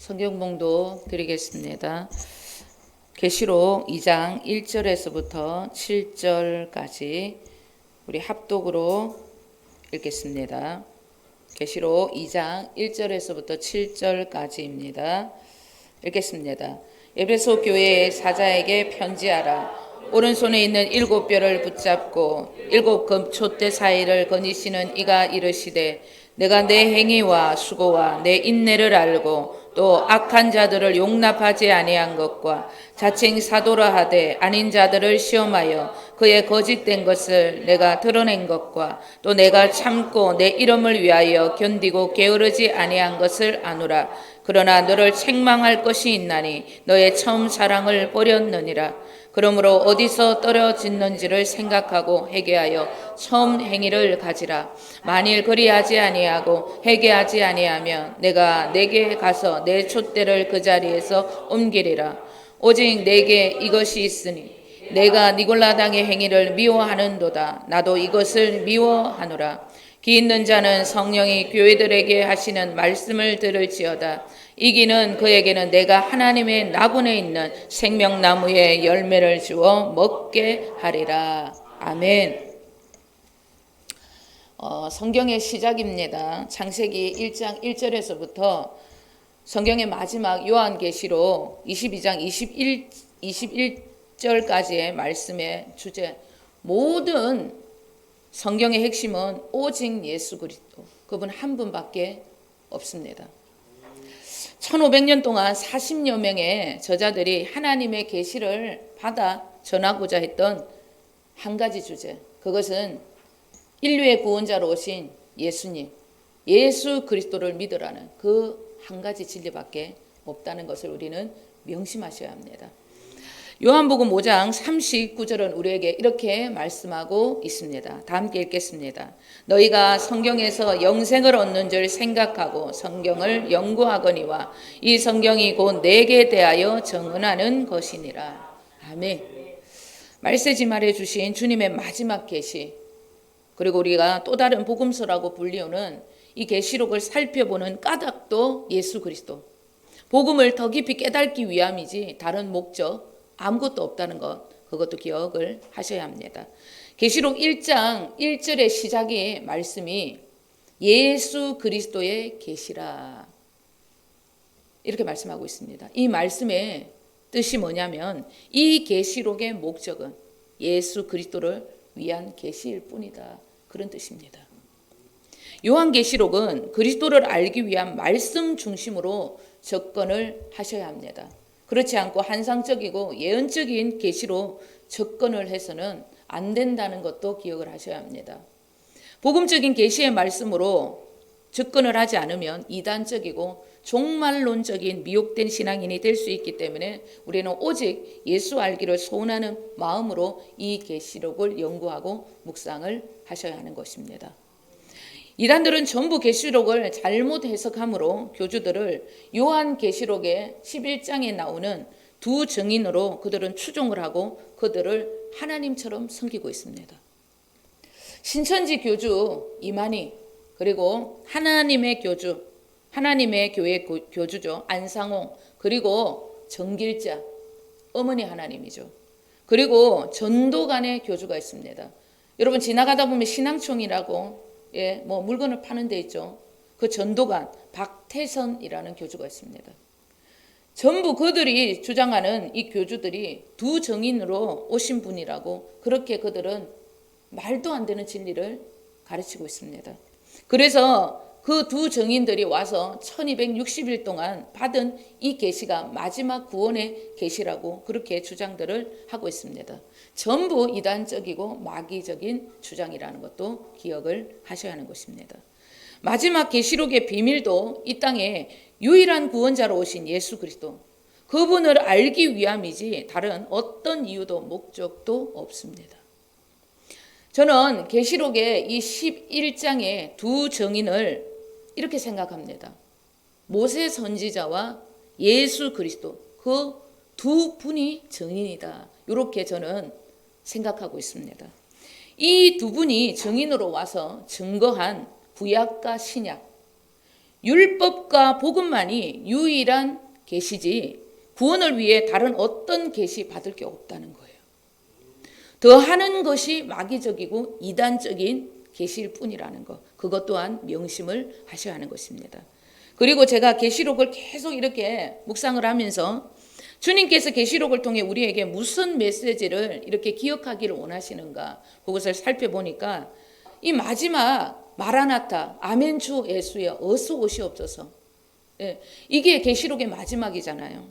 성경봉도 드리겠습니다. 계시록 2장 1절에서부터 7절까지 우리 합독으로 읽겠습니다. 계시록 2장 1절에서부터 7절까지입니다. 읽겠습니다. 에베소 교회의 사자에게 편지하라. 오른손에 있는 7뼈를 붙잡고 7 금촛대 사이를 거니시는 이가 이르시되 내가 내 행위와 수고와 내 인내를 알고 또 악한 자들을 용납하지 아니한 것과 자칭 사도라 하되 아닌 자들을 시험하여 그의 거짓된 것을 내가 드러낸 것과 또 내가 참고 내 이름을 위하여 견디고 게으르지 아니한 것을 아노라. 그러나 너를 책망할 것이 있나니 너의 처음 사랑을 버렸느니라. 그러므로 어디서 떨어졌는지를 생각하고 회개하여 처음 행위를 가지라. 만일 그리하지 아니하고 회개하지 아니하면 내가 내게 가서 내 촛대를 그 자리에서 옮기리라. 오직 내게 이것이 있으니 내가 니골라당의 행위를 미워하는도다. 나도 이것을 미워하노라. 기 있는 자는 성령이 교회들에게 하시는 말씀을 들을지어다. 이기는 그에게는 내가 하나님의 나군에 있는 생명나무의 열매를 주어 먹게 하리라. 아멘. 성경의 시작입니다. 창세기 1장 1절에서부터 성경의 마지막 요한계시록 22장 21절까지의 말씀의 주제, 모든 성경의 핵심은 오직 예수 그리스도, 그분 한 분밖에 없습니다. 1500년 동안 40여 명의 저자들이 하나님의 계시를 받아 전하고자 했던 한 가지 주제, 그것은 인류의 구원자로 오신 예수님, 예수 그리스도를 믿으라는 그 한 가지 진리밖에 없다는 것을 우리는 명심하셔야 합니다. 요한복음 5장 39절은 우리에게 이렇게 말씀하고 있습니다. 다 함께 읽겠습니다. 너희가 성경에서 영생을 얻는 줄 생각하고 성경을 연구하거니와 이 성경이 곧 내게 대하여 증언하는 것이니라. 아멘. 말세지 말해 주신 주님의 마지막 계시, 그리고 우리가 또 다른 복음서라고 불리우는 이 계시록을 살펴보는 까닭도 예수 그리스도, 복음을 더 깊이 깨닫기 위함이지 다른 목적 아무것도 없다는 것, 그것도 기억을 하셔야 합니다. 계시록 1장 1절의 시작의 말씀이 예수 그리스도의 계시라, 이렇게 말씀하고 있습니다. 이 말씀의 뜻이 뭐냐면 이 계시록의 목적은 예수 그리스도를 위한 계시일 뿐이다, 그런 뜻입니다. 요한계시록은 그리스도를 알기 위한 말씀 중심으로 접근을 하셔야 합니다. 그렇지 않고 한상적이고 예언적인 계시로 접근을 해서는 안 된다는 것도 기억을 하셔야 합니다. 복음적인 계시의 말씀으로 접근을 하지 않으면 이단적이고 종말론적인 미혹된 신앙인이 될 수 있기 때문에 우리는 오직 예수 알기를 소원하는 마음으로 이 계시록을 연구하고 묵상을 하셔야 하는 것입니다. 이단들은 전부 계시록을 잘못 해석함으로 교주들을 요한계시록의 11장에 나오는 두 증인으로 그들은 추종을 하고 그들을 하나님처럼 섬기고 있습니다. 신천지 교주 이만희, 그리고 하나님의 교주, 하나님의 교회 교주죠, 안상홍, 그리고 정길자, 어머니 하나님이죠. 그리고 전도관의 교주가 있습니다. 여러분 지나가다 보면 신앙총이라고 뭐 물건을 파는 데 있죠. 그 전도관 박태선이라는 교주가 있습니다. 전부 그들이 주장하는 이 교주들이 두 정인으로 오신 분이라고, 그렇게 그들은 말도 안 되는 진리를 가르치고 있습니다. 그래서 그 두 정인들이 와서 1260일 동안 받은 이 계시가 마지막 구원의 계시라고 그렇게 주장들을 하고 있습니다. 전부 이단적이고 마귀적인 주장이라는 것도 기억을 하셔야 하는 것입니다. 마지막 계시록의 비밀도 이 땅에 유일한 구원자로 오신 예수 그리스도, 그분을 알기 위함이지 다른 어떤 이유도 목적도 없습니다. 저는 계시록의 이 11장의 두 정인을 이렇게 생각합니다. 모세 선지자와 예수 그리스도, 그 두 분이 정인이다, 이렇게 저는 생각하고 있습니다. 이 두 분이 정인으로 와서 증거한 구약과 신약, 율법과 복음만이 유일한 계시지 구원을 위해 다른 어떤 계시 받을 게 없다는 거예요. 더하는 것이 마귀적이고 이단적인 계시일 뿐이라는 것, 그것 또한 명심을 하셔야 하는 것입니다. 그리고 제가 계시록을 계속 이렇게 묵상을 하면서 주님께서 계시록을 통해 우리에게 무슨 메시지를 이렇게 기억하기를 원하시는가 그것을 살펴보니까 이 마지막 마라나타 아멘 주 예수여 어서 오시옵소서, 이게 계시록의 마지막이잖아요.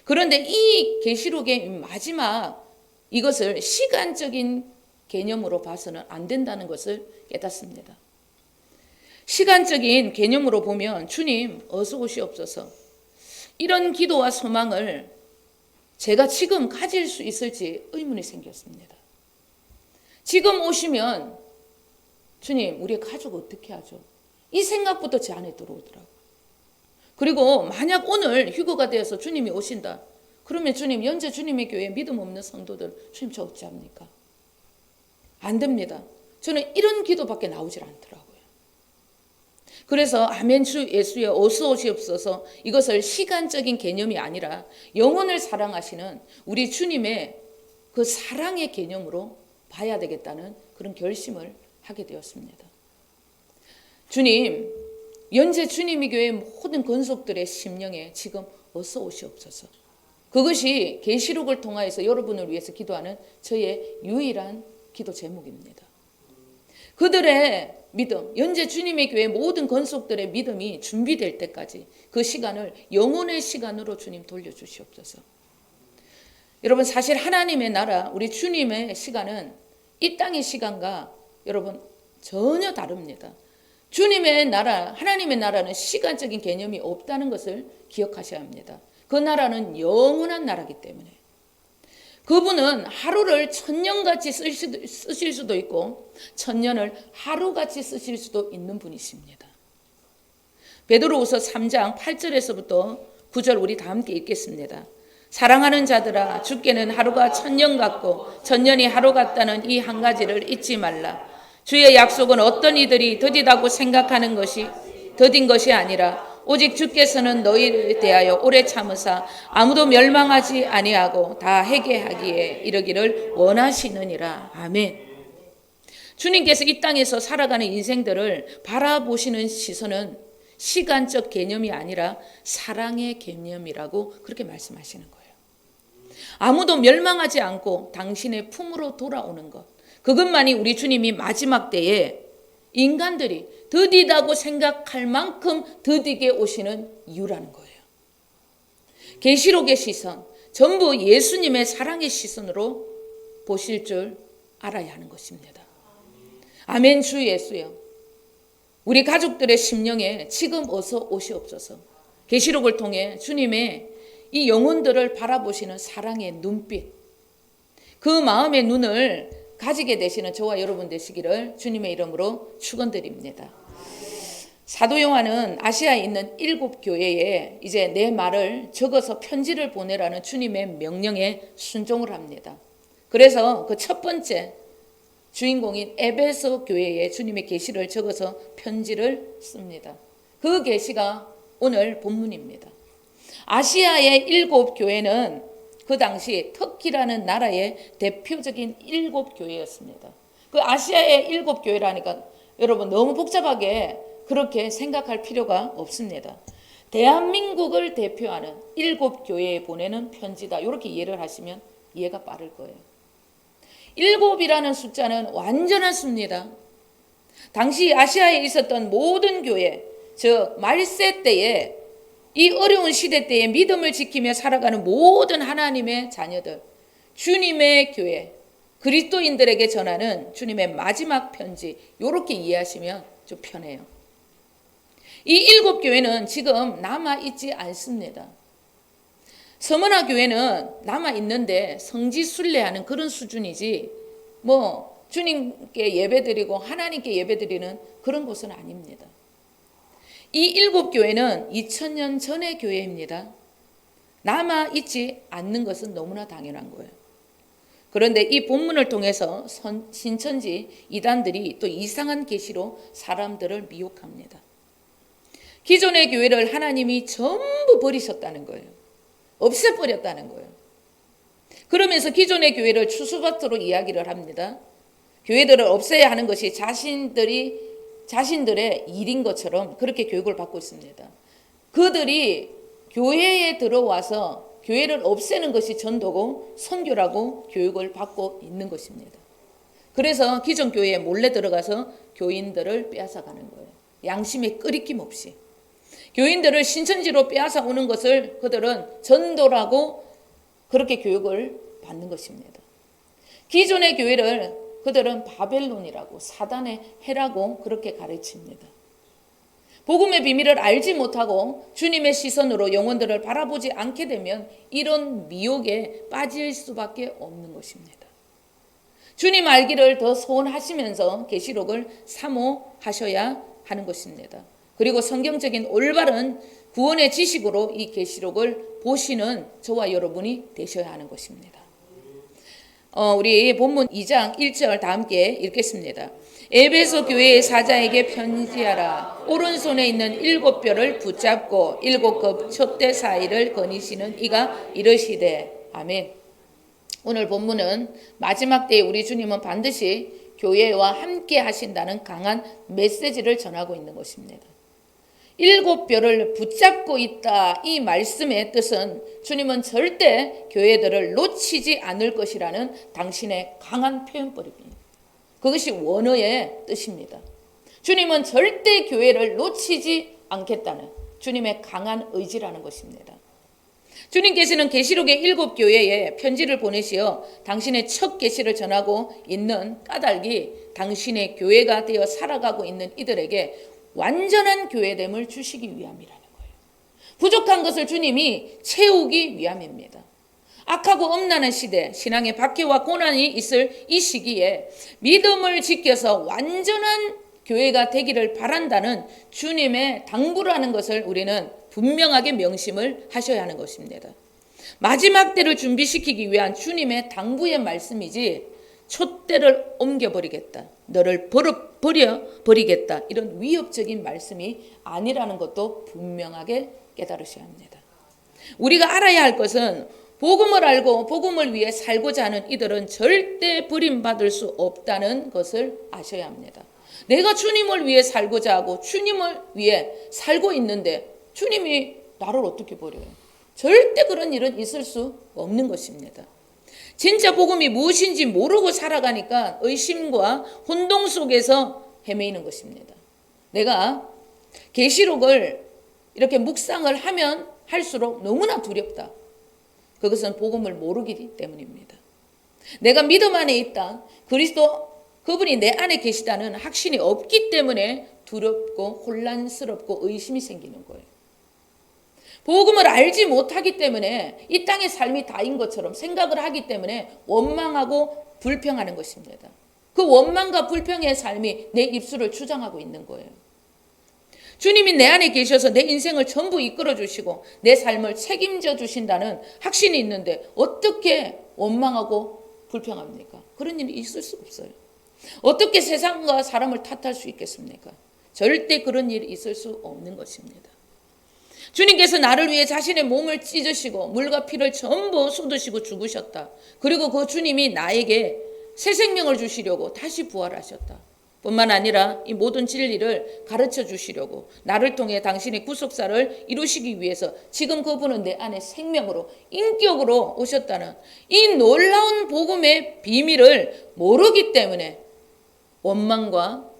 그런데 이 계시록의 마지막 이것을 시간적인 개념으로 봐서는 안 된다는 것을 깨닫습니다. 시간적인 개념으로 보면 주님 어서 오시옵소서, 이런 기도와 소망을 제가 지금 가질 수 있을지 의문이 생겼습니다. 지금 오시면 주님 우리 가족 어떻게 하죠? 이 생각부터 제 안에 들어오더라고요. 그리고 만약 오늘 휴거가 되어서 주님이 오신다 그러면 주님 현재 주님의 교회에 믿음 없는 성도들 주님 저 어찌합니까? 안 됩니다. 저는 이런 기도밖에 나오질 않더라고요. 그래서 아멘 주 예수여 어서 오시옵소서, 이것을 시간적인 개념이 아니라 영혼을 사랑하시는 우리 주님의 그 사랑의 개념으로 봐야 되겠다는 그런 결심을 하게 되었습니다. 주님, 현재 주님의 교회 모든 권속들의 심령에 지금 어서 오시옵소서. 그것이 계시록을 통하여서 여러분을 위해서 기도하는 저의 유일한 기도 제목입니다. 그들의 믿음, 현재 주님의 교회 모든 권속들의 믿음이 준비될 때까지 그 시간을 영혼의 시간으로 주님 돌려주시옵소서. 여러분 사실 하나님의 나라, 우리 주님의 시간은 이 땅의 시간과 여러분 전혀 다릅니다. 주님의 나라, 하나님의 나라는 시간적인 개념이 없다는 것을 기억하셔야 합니다. 그 나라는 영원한 나라이기 때문에 그분은 하루를 천년같이 쓰실 수도 있고 천년을 하루같이 쓰실 수도 있는 분이십니다. 베드로후서 3장 8절에서부터 9절 우리 다 함께 읽겠습니다. 사랑하는 자들아 주께는 하루가 천년 같고 천년이 하루 같다는 이 한 가지를 잊지 말라. 주의 약속은 어떤 이들이 더디다고 생각하는 것이 더딘 것이 아니라 오직 주께서는 너희에 대하여 오래 참으사 아무도 멸망하지 아니하고 다 회개하기에 이르기를 원하시느니라. 아멘. 주님께서 이 땅에서 살아가는 인생들을 바라보시는 시선은 시간적 개념이 아니라 사랑의 개념이라고 그렇게 말씀하시는 거예요. 아무도 멸망하지 않고 당신의 품으로 돌아오는 것, 그것만이 우리 주님이 마지막 때에 인간들이 더디다고 생각할 만큼 더디게 오시는 이유라는 거예요. 계시록의 시선, 전부 예수님의 사랑의 시선으로 보실 줄 알아야 하는 것입니다. 아멘 주 예수여, 우리 가족들의 심령에 지금 어서 오시옵소서. 계시록을 통해 주님의 이 영혼들을 바라보시는 사랑의 눈빛, 그 마음의 눈을 가지게 되시는 저와 여러분 되시기를 주님의 이름으로 축원드립니다. 사도 요한은 아시아에 있는 7교회에 이제 내 말을 적어서 편지를 보내라는 주님의 명령에 순종을 합니다. 그래서 그 첫 번째 주인공인 에베소 교회에 주님의 계시를 적어서 편지를 씁니다. 그 계시가 오늘 본문입니다. 아시아의 7교회는 그 당시 터키라는 나라의 대표적인 7교회였습니다. 그 아시아의 7교회라니까 여러분 너무 복잡하게 그렇게 생각할 필요가 없습니다. 대한민국을 대표하는 7교회에 보내는 편지다. 이렇게 이해를 하시면 이해가 빠를 거예요. 7이라는 숫자는 완전한 수입니다. 당시 아시아에 있었던 모든 교회, 즉 말세 때에 이 어려운 시대 때에 믿음을 지키며 살아가는 모든 하나님의 자녀들, 주님의 교회, 그리스도인들에게 전하는 주님의 마지막 편지, 이렇게 이해하시면 좀 편해요. 이 7교회는 지금 남아있지 않습니다. 서머나 교회는 남아있는데 성지순례하는 그런 수준이지 뭐 주님께 예배드리고 하나님께 예배드리는 그런 곳은 아닙니다. 이 7교회는 2000년 전의 교회입니다. 남아있지 않는 것은 너무나 당연한 거예요. 그런데 이 본문을 통해서 신천지 이단들이 또 이상한 계시로 사람들을 미혹합니다. 기존의 교회를 하나님이 전부 버리셨다는 거예요. 없애버렸다는 거예요. 그러면서 기존의 교회를 추수밭으로 이야기를 합니다. 교회들을 없애야 하는 것이 자신들의 일인 것처럼 그렇게 교육을 받고 있습니다. 그들이 교회에 들어와서 교회를 없애는 것이 전도고 선교라고 교육을 받고 있는 것입니다. 그래서 기존 교회에 몰래 들어가서 교인들을 빼앗아가는 거예요. 양심에 끄리낌 없이. 교인들을 신천지로 빼앗아 오는 것을 그들은 전도라고 그렇게 교육을 받는 것입니다. 기존의 교회를 그들은 바벨론이라고 사단의 해라고 그렇게 가르칩니다. 복음의 비밀을 알지 못하고 주님의 시선으로 영혼들을 바라보지 않게 되면 이런 미혹에 빠질 수밖에 없는 것입니다. 주님 알기를 더 소원하시면서 계시록을 사모하셔야 하는 것입니다. 그리고 성경적인 올바른 구원의 지식으로 이 계시록을 보시는 저와 여러분이 되셔야 하는 것입니다. 우리 본문 2장 1절 다 함께 읽겠습니다. 에베소 교회의 사자에게 편지하라. 오른손에 있는 7뼈를 붙잡고 7급 촛대 사이를 거니시는 이가 이르시되. 아멘. 오늘 본문은 마지막 때에 우리 주님은 반드시 교회와 함께 하신다는 강한 메시지를 전하고 있는 것입니다. 7뼈를 붙잡고 있다. 이 말씀의 뜻은 주님은 절대 교회들을 놓치지 않을 것이라는 당신의 강한 표현법입니다. 그것이 원어의 뜻입니다. 주님은 절대 교회를 놓치지 않겠다는 주님의 강한 의지라는 것입니다. 주님께서는 계시록의 7교회에 편지를 보내시어 당신의 첫 계시를 전하고 있는 까닭이 당신의 교회가 되어 살아가고 있는 이들에게 완전한 교회됨을 주시기 위함이라는 거예요. 부족한 것을 주님이 채우기 위함입니다. 악하고 엄난한 시대, 신앙의 박해와 고난이 있을 이 시기에 믿음을 지켜서 완전한 교회가 되기를 바란다는 주님의 당부라는 것을 우리는 분명하게 명심을 하셔야 하는 것입니다. 마지막 때를 준비시키기 위한 주님의 당부의 말씀이지 촛대를 옮겨버리겠다, 너를 버려버리겠다, 이런 위협적인 말씀이 아니라는 것도 분명하게 깨달으셔야 합니다. 우리가 알아야 할 것은 복음을 알고 복음을 위해 살고자 하는 이들은 절대 버림받을 수 없다는 것을 아셔야 합니다. 내가 주님을 위해 살고자 하고 주님을 위해 살고 있는데 주님이 나를 어떻게 버려요? 절대 그런 일은 있을 수 없는 것입니다. 진짜 복음이 무엇인지 모르고 살아가니까 의심과 혼동 속에서 헤매이는 것입니다. 내가 계시록을 이렇게 묵상을 하면 할수록 너무나 두렵다. 그것은 복음을 모르기 때문입니다. 내가 믿음 안에 있다. 그리스도 그분이 내 안에 계시다는 확신이 없기 때문에 두렵고 혼란스럽고 의심이 생기는 거예요. 복음을 알지 못하기 때문에 이 땅의 삶이 다인 것처럼 생각을 하기 때문에 원망하고 불평하는 것입니다. 그 원망과 불평의 삶이 내 입술을 주장하고 있는 거예요. 주님이 내 안에 계셔서 내 인생을 전부 이끌어 주시고 내 삶을 책임져 주신다는 확신이 있는데 어떻게 원망하고 불평합니까? 그런 일이 있을 수 없어요. 어떻게 세상과 사람을 탓할 수 있겠습니까? 절대 그런 일이 있을 수 없는 것입니다. 주님께서 나를 위해 자신의 몸을 찢으시고 물과 피를 전부 쏟으시고 죽으셨다. 그리고 그 주님이 나에게 새 생명을 주시려고 다시 부활하셨다. 뿐만 아니라 이 모든 진리를 가르쳐 주시려고 나를 통해 당신의 구속사를 이루시기 위해서 지금 그분은 내 안에 생명으로 인격으로 오셨다는 이 놀라운 복음의 비밀을 모르기 때문에 원망과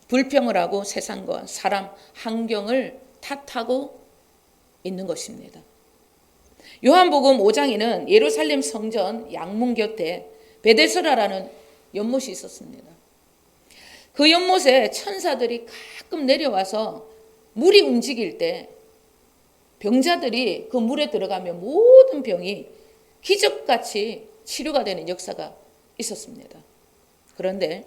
불평을 하고 세상과 사람, 환경을 탓하고 있는 것입니다. 요한복음 5장에는 예루살렘 성전 양문 곁에 베데스다라는 연못이 있었습니다. 그 연못에 천사들이 가끔 내려와서 물이 움직일 때 병자들이 그 물에 들어가면 모든 병이 기적같이 치료가 되는 역사가 있었습니다. 그런데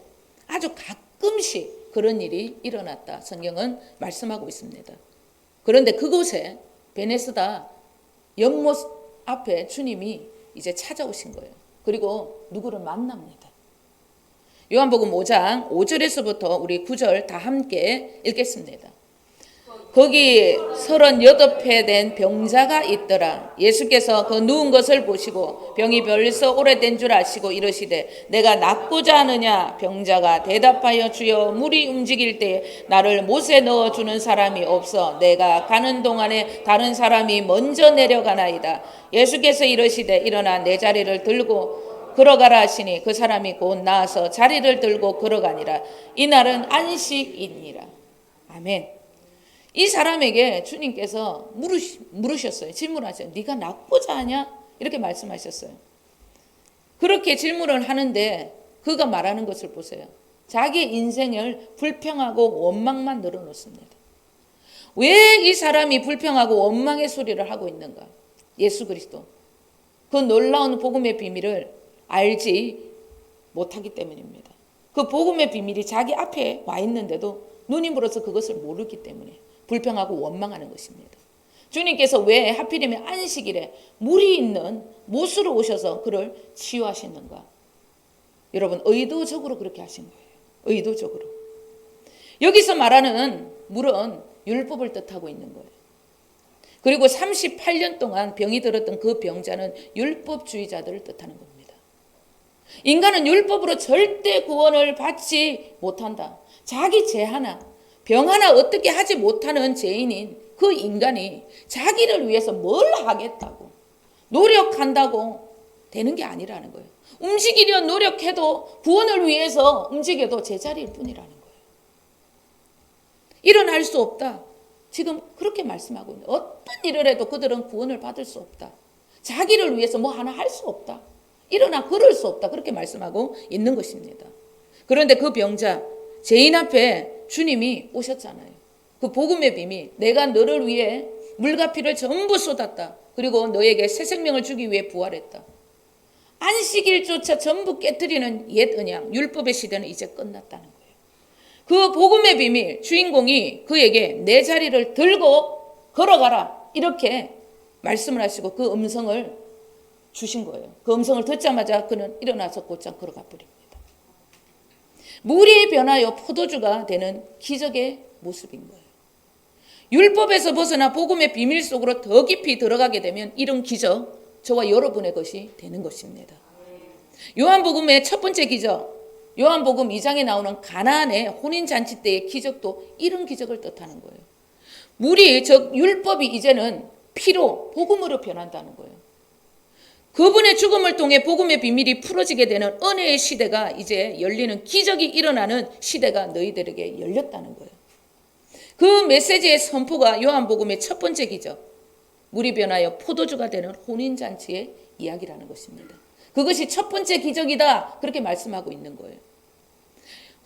아주 가끔씩 그런 일이 일어났다 성경은 말씀하고 있습니다. 그런데 그곳에 베데스다 연못 앞에 주님이 이제 찾아오신 거예요. 그리고 누구를 만납니다. 요한복음 5장 5절에서부터 우리 9절 다 함께 읽겠습니다. 거기 38회 된 병자가 있더라. 예수께서 그 누운 것을 보시고 병이 벌써 오래된 줄 아시고 이르시되 내가 낫고자 하느냐. 병자가 대답하여 주여 물이 움직일 때 나를 못에 넣어주는 사람이 없어 내가 가는 동안에 다른 사람이 먼저 내려가나이다. 예수께서 이르시되 일어나 내 자리를 들고 걸어가라 하시니 그 사람이 곧 나아서 자리를 들고 걸어가니라. 이날은 안식이니라. 아멘. 이 사람에게 주님께서 물으셨어요. 질문하셨어요. 네가 낫고자 하냐? 이렇게 말씀하셨어요. 그렇게 질문을 하는데 그가 말하는 것을 보세요. 자기 인생을 불평하고 원망만 늘어놓습니다. 왜 이 사람이 불평하고 원망의 소리를 하고 있는가? 예수 그리스도. 그 놀라운 복음의 비밀을 알지 못하기 때문입니다. 그 복음의 비밀이 자기 앞에 와 있는데도 누님으로서 그것을 모르기 때문에 불평하고 원망하는 것입니다. 주님께서 왜 하필이면 안식일에 물이 있는 못으로 오셔서 그를 치유하시는가? 여러분 의도적으로 그렇게 하신 거예요. 의도적으로. 여기서 말하는 물은 율법을 뜻하고 있는 거예요. 그리고 38년 동안 병이 들었던 그 병자는 율법주의자들을 뜻하는 겁니다. 인간은 율법으로 절대 구원을 받지 못한다. 자기 죄 하나, 병 하나 어떻게 하지 못하는 죄인인 그 인간이 자기를 위해서 뭘 하겠다고 노력한다고 되는 게 아니라는 거예요. 움직이려 노력해도 구원을 위해서 움직여도 제자리일 뿐이라는 거예요. 일어날 수 없다. 지금 그렇게 말씀하고 있는 어떤 일을 해도 그들은 구원을 받을 수 없다. 자기를 위해서 뭐 하나 할 수 없다. 일어나 걸을 수 없다. 그렇게 말씀하고 있는 것입니다. 그런데 그 병자 죄인 앞에 주님이 오셨잖아요. 그 복음의 비밀, 내가 너를 위해 물과 피를 전부 쏟았다. 그리고 너에게 새 생명을 주기 위해 부활했다. 안식일조차 전부 깨뜨리는 옛 언약, 율법의 시대는 이제 끝났다는 거예요. 그 복음의 비밀, 주인공이 그에게 내 자리를 들고 걸어가라. 이렇게 말씀을 하시고 그 음성을 주신 거예요. 그 음성을 듣자마자 그는 일어나서 곧장 걸어가 버립니다. 물이 변하여 포도주가 되는 기적의 모습인 거예요. 율법에서 벗어나 복음의 비밀 속으로 더 깊이 들어가게 되면 이런 기적, 저와 여러분의 것이 되는 것입니다. 요한복음의 첫 번째 기적, 요한복음 2장에 나오는 가나안의 혼인잔치 때의 기적도 이런 기적을 뜻하는 거예요. 물이, 즉 율법이 이제는 피로, 복음으로 변한다는 거예요. 그분의 죽음을 통해 복음의 비밀이 풀어지게 되는 은혜의 시대가 이제 열리는, 기적이 일어나는 시대가 너희들에게 열렸다는 거예요. 그 메시지의 선포가 요한복음의 첫 번째 기적, 물이 변하여 포도주가 되는 혼인잔치의 이야기라는 것입니다. 그것이 첫 번째 기적이다, 그렇게 말씀하고 있는 거예요.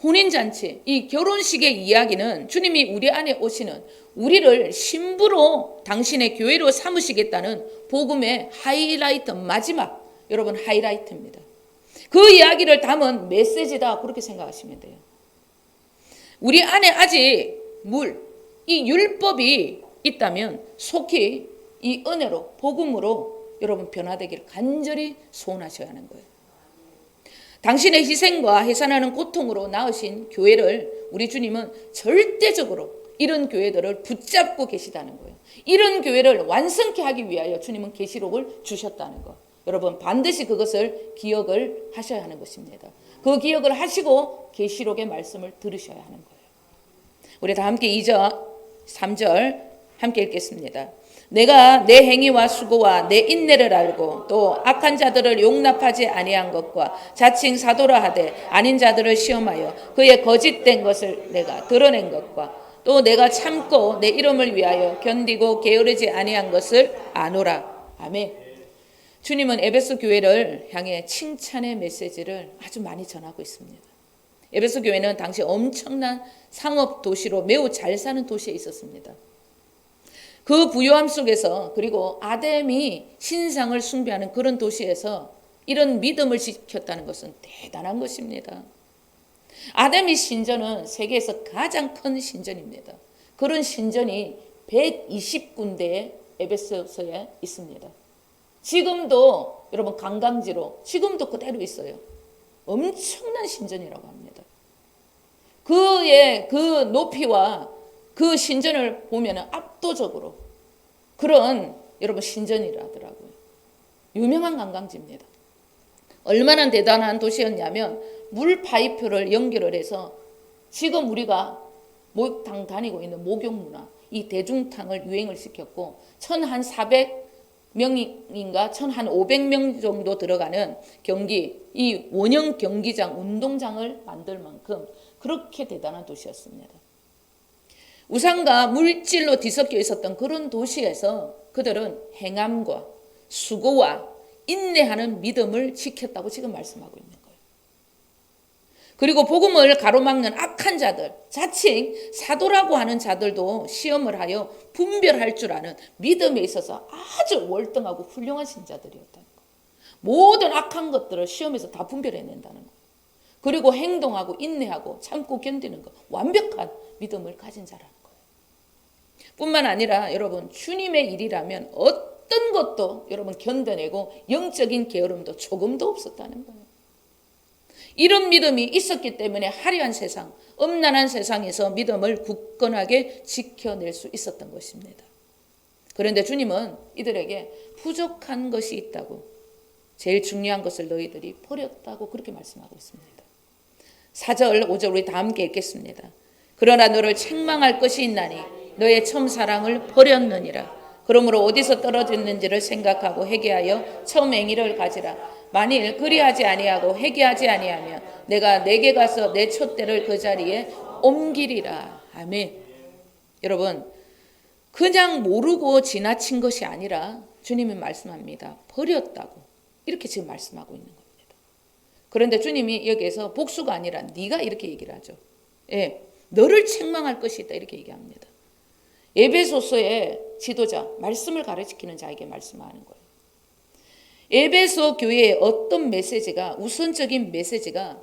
혼인잔치, 이 결혼식의 이야기는 주님이 우리 안에 오시는, 우리를 신부로 당신의 교회로 삼으시겠다는 복음의 하이라이트, 마지막, 여러분 하이라이트입니다. 그 이야기를 담은 메시지다, 그렇게 생각하시면 돼요. 우리 안에 아직 이 율법이 있다면 속히 이 은혜로, 복음으로 여러분 변화되기를 간절히 소원하셔야 하는 거예요. 당신의 희생과 해산하는 고통으로 낳으신 교회를 우리 주님은 절대적으로 이런 교회들을 붙잡고 계시다는 거예요. 이런 교회를 완성케 하기 위하여 주님은 계시록을 주셨다는 거. 여러분 반드시 그것을 기억을 하셔야 하는 것입니다. 그 기억을 하시고 계시록의 말씀을 들으셔야 하는 거예요. 우리 다 함께 2절, 3절 함께 읽겠습니다. 내가 내 행위와 수고와 내 인내를 알고 또 악한 자들을 용납하지 아니한 것과 자칭 사도라 하되 아닌 자들을 시험하여 그의 거짓된 것을 내가 드러낸 것과 또 내가 참고 내 이름을 위하여 견디고 게으르지 아니한 것을 아노라. 아멘. 주님은 에베소 교회를 향해 칭찬의 메시지를 아주 많이 전하고 있습니다. 에베소 교회는 당시 엄청난 상업 도시로 매우 잘 사는 도시에 있었습니다. 그 부유함 속에서, 그리고 아담이 신상을 숭배하는 그런 도시에서 이런 믿음을 지켰다는 것은 대단한 것입니다. 아담의 신전은 세계에서 가장 큰 신전입니다. 그런 신전이 120군데의 에베소서에 있습니다. 지금도 여러분 관광지로 지금도 그대로 있어요. 엄청난 신전이라고 합니다. 그의 그 높이와 그 신전을 보면 압도적으로 그런 여러분 신전이라더라고요. 유명한 관광지입니다. 얼마나 대단한 도시였냐면 물 파이프를 연결을 해서 지금 우리가 목욕탕 다니고 있는 목욕문화 이 대중탕을 유행을 시켰고 1,400명인가 1,500명 정도 들어가는 경기 이 원형 경기장 운동장을 만들 만큼 그렇게 대단한 도시였습니다. 우상과 물질로 뒤섞여 있었던 그런 도시에서 그들은 행함과 수고와 인내하는 믿음을 지켰다고 지금 말씀하고 있는 거예요. 그리고 복음을 가로막는 악한 자들, 자칭 사도라고 하는 자들도 시험을 하여 분별할 줄 아는 믿음에 있어서 아주 월등하고 훌륭한 신자들이었다는 거예요. 모든 악한 것들을 시험에서 다 분별해낸다는 거예요. 그리고 행동하고 인내하고 참고 견디는 것, 완벽한 믿음을 가진 자라는 거예요. 뿐만 아니라 여러분 주님의 일이라면 어떤 것도 여러분 견뎌내고 영적인 게으름도 조금도 없었다는 거예요. 이런 믿음이 있었기 때문에 화려한 세상, 음란한 세상에서 믿음을 굳건하게 지켜낼 수 있었던 것입니다. 그런데 주님은 이들에게 부족한 것이 있다고, 제일 중요한 것을 너희들이 버렸다고 그렇게 말씀하고 있습니다. 4절, 5절 우리 다 함께 읽겠습니다. 그러나 너를 책망할 것이 있나니 너의 처음 사랑을 버렸느니라. 그러므로 어디서 떨어졌는지를 생각하고 회개하여 처음 행위를 가지라. 만일 그리하지 아니하고 회개하지 아니하면 내가 내게 가서 내 촛대를 그 자리에 옮기리라. 아멘. 여러분 그냥 모르고 지나친 것이 아니라 주님이 말씀합니다. 버렸다고 이렇게 지금 말씀하고 있는 겁니다. 그런데 주님이 여기에서 복수가 아니라 네가 이렇게 얘기를 하죠. 예, 너를 책망할 것이 있다 이렇게 얘기합니다. 에베소서의 지도자, 말씀을 가르치는 자에게 말씀하는 거예요. 에베소 교회의 어떤 메시지가, 우선적인 메시지가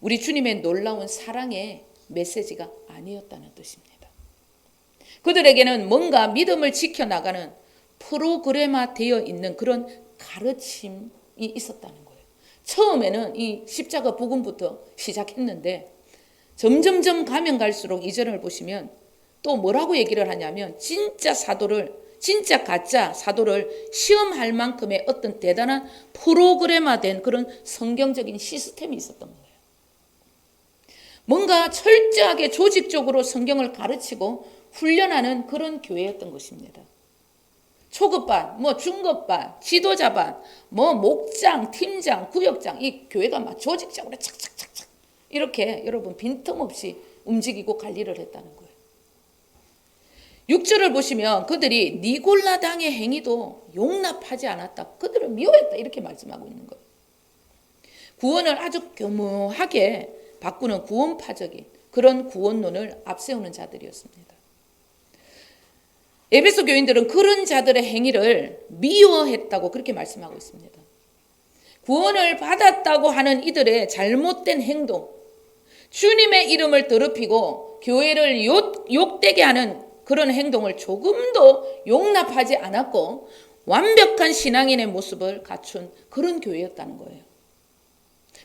우리 주님의 놀라운 사랑의 메시지가 아니었다는 뜻입니다. 그들에게는 뭔가 믿음을 지켜나가는 프로그램화 되어 있는 그런 가르침이 있었다는 거예요. 처음에는 이 십자가 복음부터 시작했는데 점점점 가면 갈수록 2절을 보시면 또 뭐라고 얘기를 하냐면 진짜 가짜 사도를 시험할 만큼의 어떤 대단한 프로그램화된 그런 성경적인 시스템이 있었던 거예요. 뭔가 철저하게 조직적으로 성경을 가르치고 훈련하는 그런 교회였던 것입니다. 초급반, 중급반, 지도자반, 목장, 팀장, 구역장 이 교회가 막 조직적으로 착착착착 이렇게 여러분 빈틈없이 움직이고 관리를 했다는 거예요. 6절을 보시면 그들이 니골라당의 행위도 용납하지 않았다. 그들은 미워했다. 이렇게 말씀하고 있는 거예요. 구원을 아주 교묘하게 바꾸는 구원파적인 그런 구원론을 앞세우는 자들이었습니다. 에베소 교인들은 그런 자들의 행위를 미워했다고 그렇게 말씀하고 있습니다. 구원을 받았다고 하는 이들의 잘못된 행동, 주님의 이름을 더럽히고 교회를 욕되게 하는 그런 행동을 조금도 용납하지 않았고 완벽한 신앙인의 모습을 갖춘 그런 교회였다는 거예요.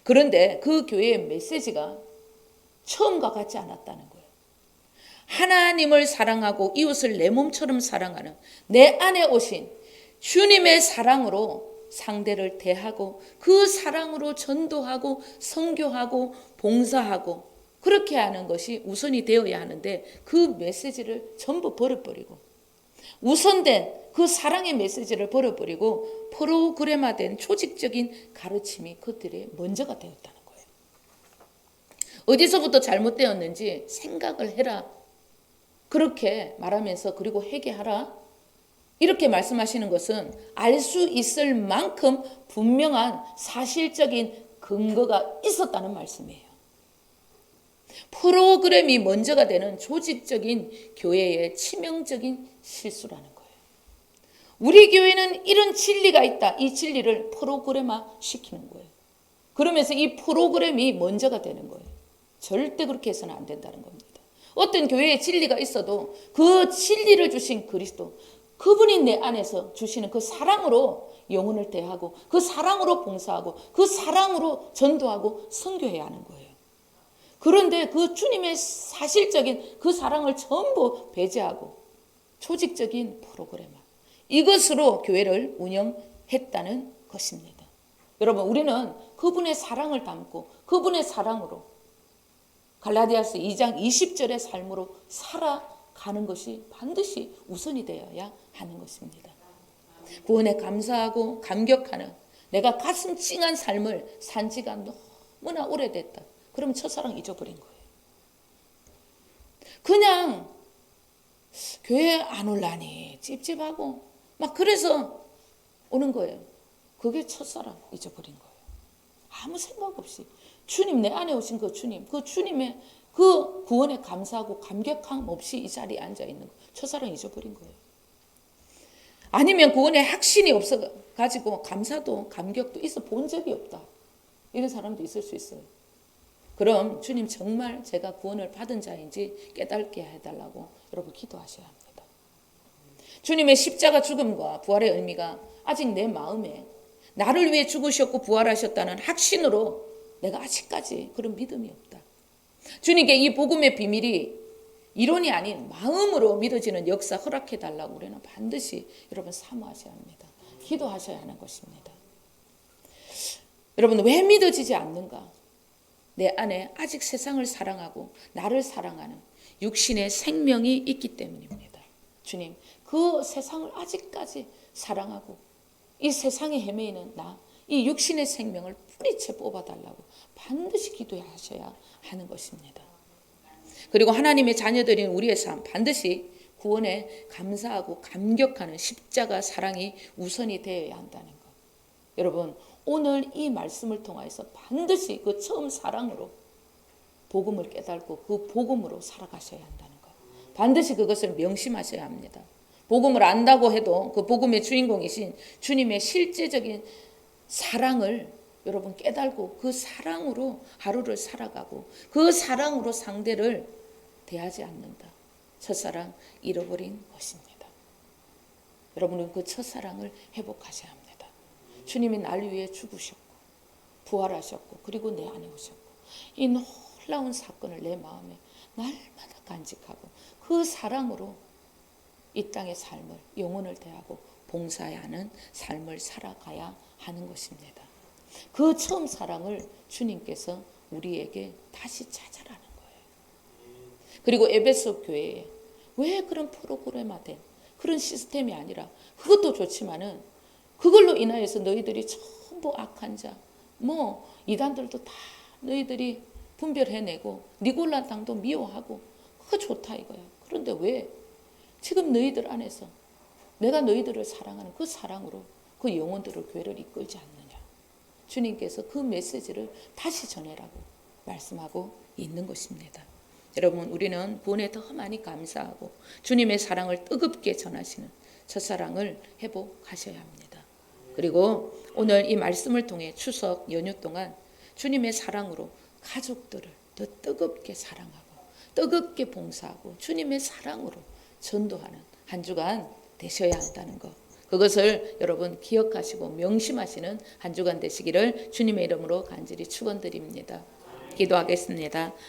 그런데 그 교회의 메시지가 처음과 같지 않았다는 거예요. 하나님을 사랑하고 이웃을 내 몸처럼 사랑하는 내 안에 오신 주님의 사랑으로 상대를 대하고 그 사랑으로 전도하고 선교하고 봉사하고 그렇게 하는 것이 우선이 되어야 하는데 그 메시지를 전부 버려버리고 우선된 그 사랑의 메시지를 버려버리고 프로그램화된 조직적인 가르침이 그들의 먼저가 되었다는 거예요. 어디서부터 잘못되었는지 생각을 해라. 그렇게 말하면서 그리고 회개하라. 이렇게 말씀하시는 것은 알 수 있을 만큼 분명한 사실적인 근거가 있었다는 말씀이에요. 프로그램이 먼저가 되는 조직적인 교회의 치명적인 실수라는 거예요. 우리 교회는 이런 진리가 있다. 이 진리를 프로그램화 시키는 거예요. 그러면서 이 프로그램이 먼저가 되는 거예요. 절대 그렇게 해서는 안 된다는 겁니다. 어떤 교회에 진리가 있어도 그 진리를 주신 그리스도, 그분이 내 안에서 주시는 그 사랑으로 영혼을 대하고 그 사랑으로 봉사하고 그 사랑으로 전도하고 선교해야 하는 거예요. 그런데 그 주님의 사실적인 그 사랑을 전부 배제하고 조직적인 프로그램 이것으로 교회를 운영했다는 것입니다. 여러분 우리는 그분의 사랑을 담고 그분의 사랑으로 갈라디아서 2장 20절의 삶으로 살아가는 것이 반드시 우선이 되어야 하는 것입니다. 구원에 감사하고 감격하는 내가 가슴 찡한 삶을 산 지가 너무나 오래됐다. 그러면 첫사랑 잊어버린 거예요. 그냥 교회 안 올라니 찝찝하고 막 그래서 오는 거예요. 그게 첫사랑 잊어버린 거예요. 아무 생각 없이 주님 내 안에 오신 그 주님의 그 구원에 감사하고 감격함 없이 이 자리에 앉아 있는 거. 첫사랑 잊어버린 거예요. 아니면 구원에 확신이 없어가지고 감사도 감격도 있어 본 적이 없다. 이런 사람도 있을 수 있어요. 그럼 주님 정말 제가 구원을 받은 자인지 깨닫게 해달라고 여러분 기도하셔야 합니다. 주님의 십자가 죽음과 부활의 의미가 아직 내 마음에 나를 위해 죽으셨고 부활하셨다는 확신으로 내가 아직까지 그런 믿음이 없다. 주님께 이 복음의 비밀이 이론이 아닌 마음으로 믿어지는 역사 허락해달라고 우리는 반드시 여러분 사모하셔야 합니다. 기도하셔야 하는 것입니다. 여러분 왜 믿어지지 않는가? 내 안에 아직 세상을 사랑하고 나를 사랑하는 육신의 생명이 있기 때문입니다. 주님 그 세상을 아직까지 사랑하고 이 세상에 헤매이는 나, 이 육신의 생명을 뿌리채 뽑아달라고 반드시 기도하셔야 하는 것입니다. 그리고 하나님의 자녀들인 우리의 삶 반드시 구원에 감사하고 감격하는 십자가 사랑이 우선이 되어야 한다는 것. 여러분 오늘 이 말씀을 통해서 반드시 그 처음 사랑으로 복음을 깨닫고 그 복음으로 살아가셔야 한다는 것. 반드시 그것을 명심하셔야 합니다. 복음을 안다고 해도 그 복음의 주인공이신 주님의 실제적인 사랑을 여러분 깨달고 그 사랑으로 하루를 살아가고 그 사랑으로 상대를 대하지 않는다. 첫사랑 잃어버린 것입니다. 여러분은 그 첫사랑을 회복하셔야 합니다. 주님이 날 위해 죽으셨고 부활하셨고 그리고 내 안에 오셨고 이 놀라운 사건을 내 마음에 날마다 간직하고 그 사랑으로 이 땅의 삶을 영혼을 대하고 봉사해야 하는 삶을 살아가야 하는 것입니다. 그 처음 사랑을 주님께서 우리에게 다시 찾아라는 거예요. 그리고 에베소 교회에 왜 그런 프로그램화된 그런 시스템이 아니라 그것도 좋지만은 그걸로 인하여서 너희들이 전부 악한 자, 이단들도 다 너희들이 분별해내고 니골라 당도 미워하고 그거 좋다 이거야. 그런데 왜 지금 너희들 안에서 내가 너희들을 사랑하는 그 사랑으로 그 영혼들을 교회를 이끌지 않느냐. 주님께서 그 메시지를 다시 전해라고 말씀하고 있는 것입니다. 여러분 우리는 구원에 더 많이 감사하고 주님의 사랑을 뜨겁게 전하시는 첫사랑을 회복하셔야 합니다. 그리고 오늘 이 말씀을 통해 추석 연휴 동안 주님의 사랑으로 가족들을 더 뜨겁게 사랑하고 뜨겁게 봉사하고 주님의 사랑으로 전도하는 한 주간 되셔야 한다는 것. 그것을 여러분 기억하시고 명심하시는 한 주간 되시기를 주님의 이름으로 간절히 축원드립니다. 기도하겠습니다.